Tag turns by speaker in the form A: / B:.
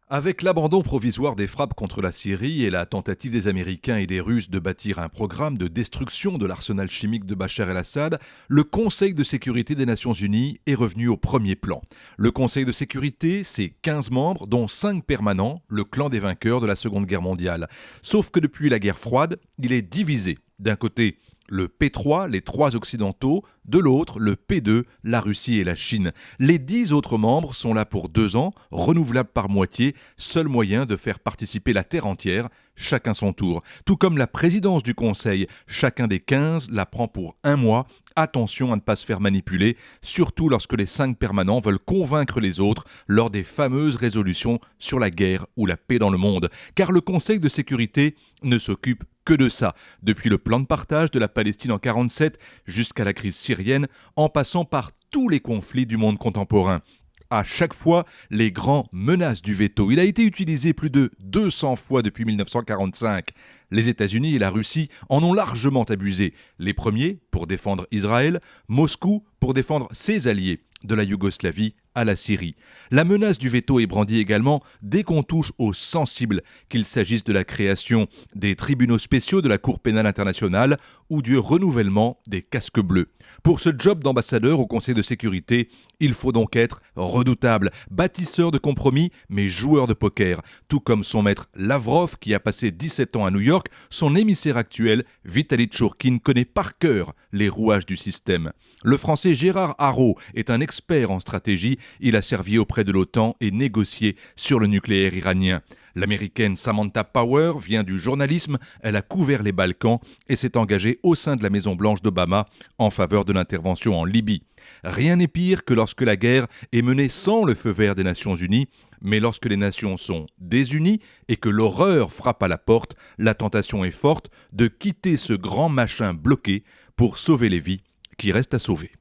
A: Avec l'abandon provisoire des frappes contre la Syrie et la tentative des Américains et des Russes de bâtir un programme de destruction de l'arsenal chimique de Bachar el-Assad, le Conseil de sécurité des Nations Unies est revenu au premier plan. Le Conseil de sécurité, c'est 15 membres, dont 5 permanents, le clan des vainqueurs de la Seconde Guerre mondiale. Sauf que depuis la guerre froide, il est divisé. D'un côté, le P3, les 3 occidentaux, de l'autre, le P2, la Russie et la Chine. Les 10 autres membres sont là pour 2 ans, renouvelables par moitié, seul moyen de faire participer la Terre entière, chacun son tour. Tout comme la présidence du Conseil, chacun des 15 la prend pour 1 mois. Attention à ne pas se faire manipuler, surtout lorsque les 5 permanents veulent convaincre les autres lors des fameuses résolutions sur la guerre ou la paix dans le monde. Car le Conseil de sécurité ne s'occupe que de ça, depuis le plan de partage de la Palestine en 1947 jusqu'à la crise syrienne, en passant par tous les conflits du monde contemporain. À chaque fois, les grands menacent du veto. Il a été utilisé plus de 200 fois depuis 1945. Les États-Unis et la Russie en ont largement abusé. Les premiers pour défendre Israël, Moscou pour défendre ses alliés, de la Yougoslavie à la Syrie. La menace du veto est brandie également dès qu'on touche aux sensibles, qu'il s'agisse de la création des tribunaux spéciaux de la Cour pénale internationale ou du renouvellement des casques bleus. Pour ce job d'ambassadeur au Conseil de sécurité, il faut donc être redoutable, bâtisseur de compromis, mais joueur de poker, tout comme son maître Lavrov qui a passé 17 ans à New York, son émissaire actuel, Vitaly Tchourkine, connaît par cœur les rouages du système. Le français Gérard Haraud est un expert en stratégie. Il a servi auprès de l'OTAN et négocié sur le nucléaire iranien. L'américaine Samantha Power vient du journalisme, elle a couvert les Balkans et s'est engagée au sein de la Maison-Blanche d'Obama en faveur de l'intervention en Libye. Rien n'est pire que lorsque la guerre est menée sans le feu vert des Nations Unies, mais lorsque les nations sont désunies et que l'horreur frappe à la porte, la tentation est forte de quitter ce grand machin bloqué pour sauver les vies qui restent à sauver.